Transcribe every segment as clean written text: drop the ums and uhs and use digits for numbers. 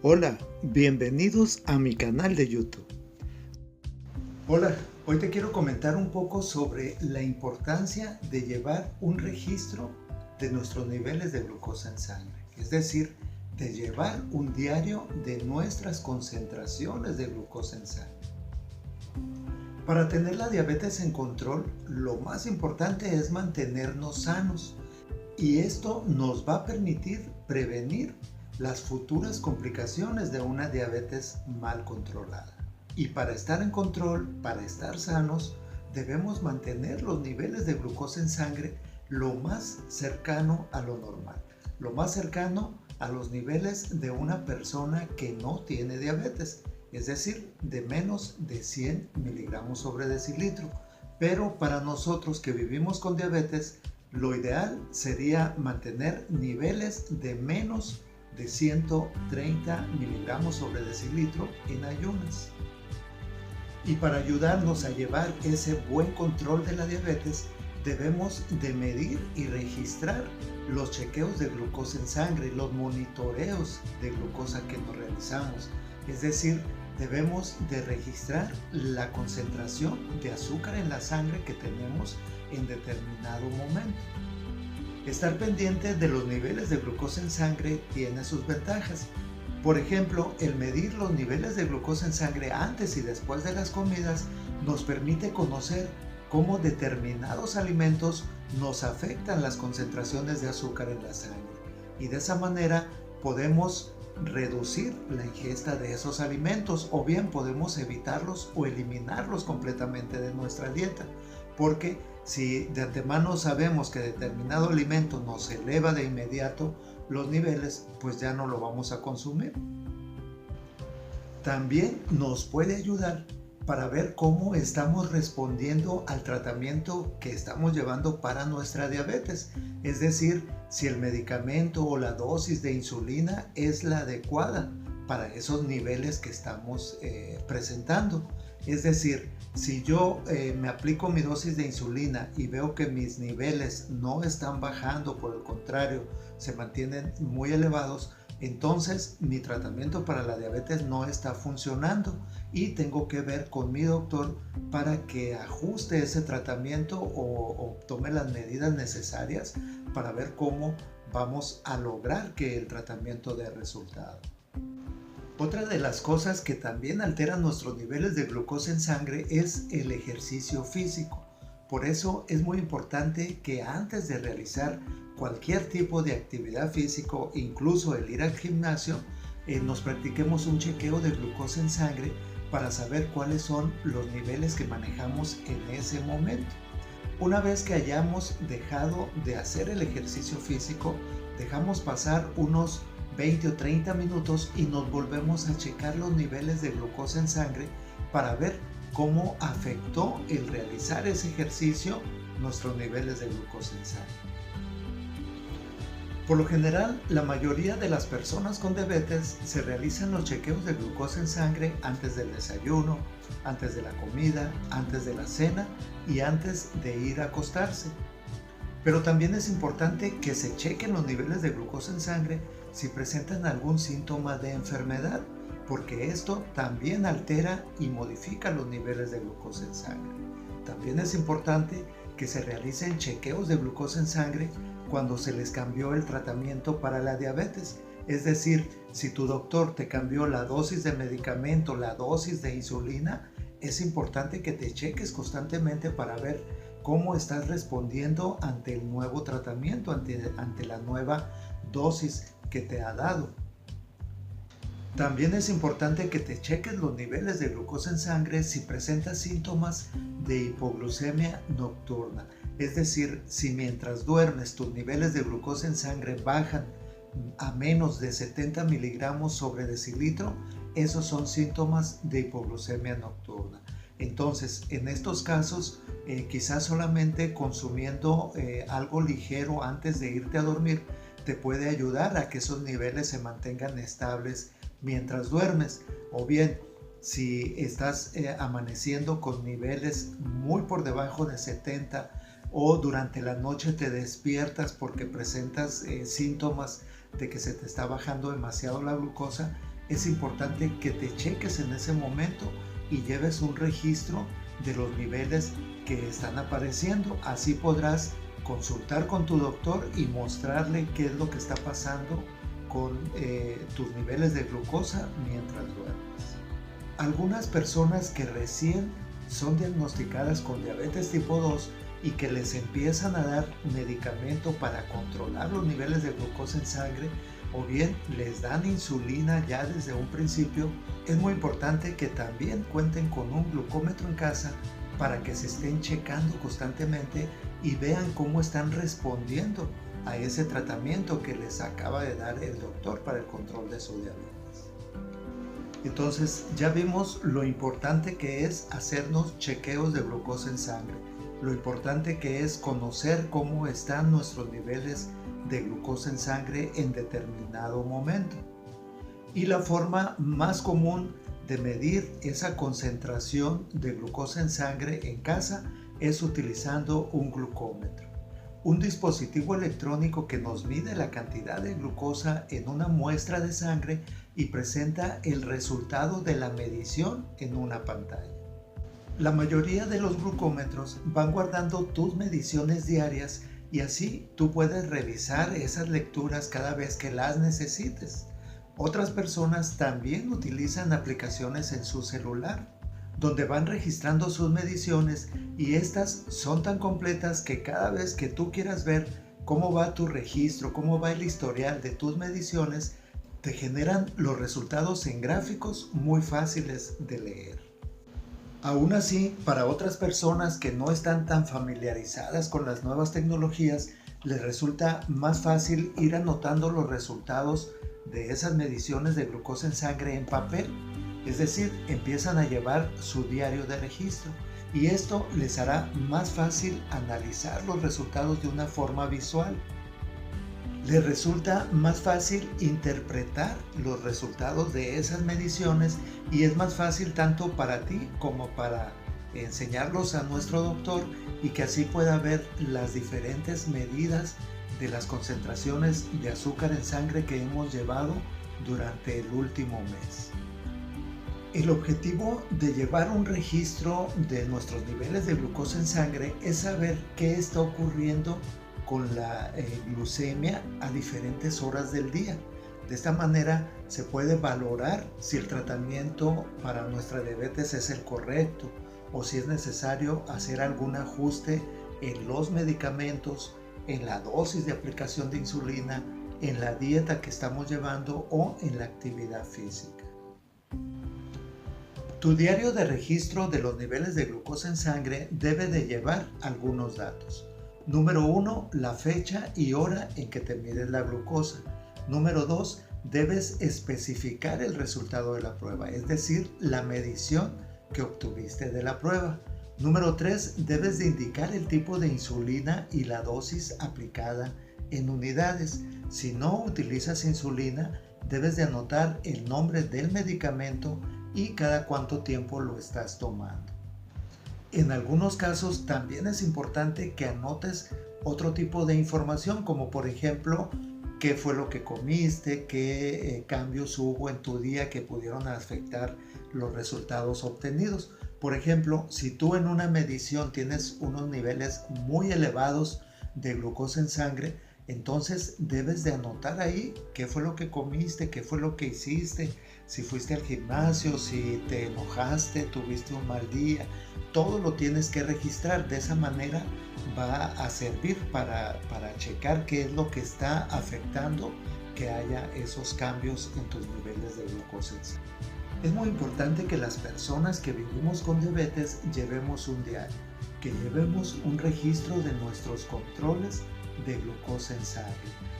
Hola, bienvenidos a mi canal de YouTube. Hola, hoy te quiero comentar un poco sobre la importancia de llevar un registro de nuestros niveles de glucosa en sangre, es decir, de llevar un diario de nuestras concentraciones de glucosa en sangre. Para tener la diabetes en control, lo más importante es mantenernos sanos y esto nos va a permitir prevenir las futuras complicaciones de una diabetes mal controlada. Y para estar en control, para estar sanos, debemos mantener los niveles de glucosa en sangre lo más cercano a lo normal, lo más cercano a los niveles de una persona que no tiene diabetes, es decir, de menos de 100 miligramos sobre decilitro. Pero para nosotros que vivimos con diabetes, lo ideal sería mantener niveles de menos de 130 miligramos sobre decilitro en ayunas. Y para ayudarnos a llevar ese buen control de la diabetes, debemos de medir y registrar los chequeos de glucosa en sangre, los monitoreos de glucosa que nos realizamos. Es decir, debemos de registrar la concentración de azúcar en la sangre que tenemos en determinado momento. Estar pendiente de los niveles de glucosa en sangre tiene sus ventajas. Por ejemplo, el medir los niveles de glucosa en sangre antes y después de las comidas nos permite conocer cómo determinados alimentos nos afectan las concentraciones de azúcar en la sangre. Y de esa manera podemos reducir la ingesta de esos alimentos o bien podemos evitarlos o eliminarlos completamente de nuestra dieta. Porque si de antemano sabemos que determinado alimento nos eleva de inmediato los niveles, pues ya no lo vamos a consumir. También nos puede ayudar para ver cómo estamos respondiendo al tratamiento que estamos llevando para nuestra diabetes. Es decir, si el medicamento o la dosis de insulina es la adecuada para esos niveles que estamos presentando. Es decir, si yo me aplico mi dosis de insulina y veo que mis niveles no están bajando, por el contrario, se mantienen muy elevados, entonces mi tratamiento para la diabetes no está funcionando y tengo que ver con mi doctor para que ajuste ese tratamiento o tome las medidas necesarias para ver cómo vamos a lograr que el tratamiento dé resultado. Otra de las cosas que también alteran nuestros niveles de glucosa en sangre es el ejercicio físico. Por eso es muy importante que antes de realizar cualquier tipo de actividad física, incluso el ir al gimnasio, nos practiquemos un chequeo de glucosa en sangre para saber cuáles son los niveles que manejamos en ese momento. Una vez que hayamos dejado de hacer el ejercicio físico, dejamos pasar unos 20 o 30 minutos y nos volvemos a checar los niveles de glucosa en sangre para ver cómo afectó el realizar ese ejercicio nuestros niveles de glucosa en sangre. Por lo general, la mayoría de las personas con diabetes se realizan los chequeos de glucosa en sangre antes del desayuno, antes de la comida, antes de la cena y antes de ir a acostarse. Pero también es importante que se chequen los niveles de glucosa en sangre si presentan algún síntoma de enfermedad, porque esto también altera y modifica los niveles de glucosa en sangre. También es importante que se realicen chequeos de glucosa en sangre cuando se les cambió el tratamiento para la diabetes. Es decir, si tu doctor te cambió la dosis de medicamento, la dosis de insulina, es importante que te cheques constantemente para ver cómo estás respondiendo ante el nuevo tratamiento, ante la nueva dosis que te ha dado. También es importante que te cheques los niveles de glucosa en sangre si presentas síntomas de hipoglucemia nocturna. Es decir, si mientras duermes tus niveles de glucosa en sangre bajan a menos de 70 miligramos sobre decilitro, esos son síntomas de hipoglucemia nocturna. Entonces, en estos casos, quizás solamente consumiendo algo ligero antes de irte a dormir te puede ayudar a que esos niveles se mantengan estables mientras duermes. O bien, si estás amaneciendo con niveles muy por debajo de 70 o durante la noche te despiertas porque presentas síntomas de que se te está bajando demasiado la glucosa, es importante que te cheques en ese momento y lleves un registro de los niveles que están apareciendo. Así podrás consultar con tu doctor y mostrarle qué es lo que está pasando con tus niveles de glucosa mientras duermes. Algunas personas que recién son diagnosticadas con diabetes tipo 2 y que les empiezan a dar medicamento para controlar los niveles de glucosa en sangre, o bien les dan insulina ya desde un principio, es muy importante que también cuenten con un glucómetro en casa para que se estén checando constantemente y vean cómo están respondiendo a ese tratamiento que les acaba de dar el doctor para el control de su diabetes. Entonces ya vimos lo importante que es hacernos chequeos de glucosa en sangre, lo importante que es conocer cómo están nuestros niveles de glucosa en sangre en determinado momento. Y la forma más común de medir esa concentración de glucosa en sangre en casa es utilizando un glucómetro, un dispositivo electrónico que nos mide la cantidad de glucosa en una muestra de sangre y presenta el resultado de la medición en una pantalla. La mayoría de los glucómetros van guardando tus mediciones diarias y así tú puedes revisar esas lecturas cada vez que las necesites. Otras personas también utilizan aplicaciones en su celular, donde van registrando sus mediciones y estas son tan completas que cada vez que tú quieras ver cómo va tu registro, cómo va el historial de tus mediciones, te generan los resultados en gráficos muy fáciles de leer. Aún así, para otras personas que no están tan familiarizadas con las nuevas tecnologías, les resulta más fácil ir anotando los resultados de esas mediciones de glucosa en sangre en papel. Es decir, empiezan a llevar su diario de registro y esto les hará más fácil analizar los resultados de una forma visual. Les resulta más fácil interpretar los resultados de esas mediciones y es más fácil tanto para ti como para enseñarlos a nuestro doctor y que así pueda ver las diferentes medidas de las concentraciones de azúcar en sangre que hemos llevado durante el último mes. El objetivo de llevar un registro de nuestros niveles de glucosa en sangre es saber qué está ocurriendo con la glucemia a diferentes horas del día. De esta manera se puede valorar si el tratamiento para nuestra diabetes es el correcto o si es necesario hacer algún ajuste en los medicamentos, en la dosis de aplicación de insulina, en la dieta que estamos llevando o en la actividad física. Tu diario de registro de los niveles de glucosa en sangre debe de llevar algunos datos. Número 1, la fecha y hora en que te mides la glucosa. Número 2, debes especificar el resultado de la prueba, es decir, la medición que obtuviste de la prueba. Número 3, debes de indicar el tipo de insulina y la dosis aplicada en unidades. Si no utilizas insulina, debes de anotar el nombre del medicamento y cada cuánto tiempo lo estás tomando. En algunos casos también es importante que anotes otro tipo de información, como por ejemplo, qué fue lo que comiste, qué cambios hubo en tu día que pudieron afectar los resultados obtenidos. Por ejemplo, si tú en una medición tienes unos niveles muy elevados de glucosa en sangre, entonces debes de anotar ahí qué fue lo que comiste, qué fue lo que hiciste, si fuiste al gimnasio, si te enojaste, tuviste un mal día, todo lo tienes que registrar. De esa manera va a servir para checar qué es lo que está afectando que haya esos cambios en tus niveles de glucosa en sangre. Es muy importante que las personas que vivimos con diabetes llevemos un diario, que llevemos un registro de nuestros controles de glucosa en sangre.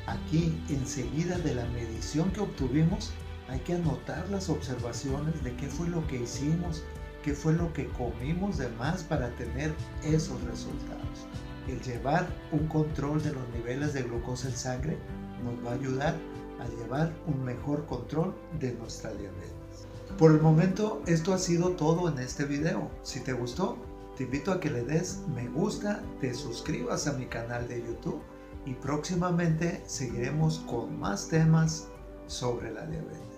Aquí, enseguida de la medición que obtuvimos, hay que anotar las observaciones de qué fue lo que hicimos, qué fue lo que comimos de más para tener esos resultados. El llevar un control de los niveles de glucosa en sangre nos va a ayudar a llevar un mejor control de nuestra diabetes. Por el momento, esto ha sido todo en este video. Si te gustó, te invito a que le des me gusta, te suscribas a mi canal de YouTube y próximamente seguiremos con más temas sobre la diabetes.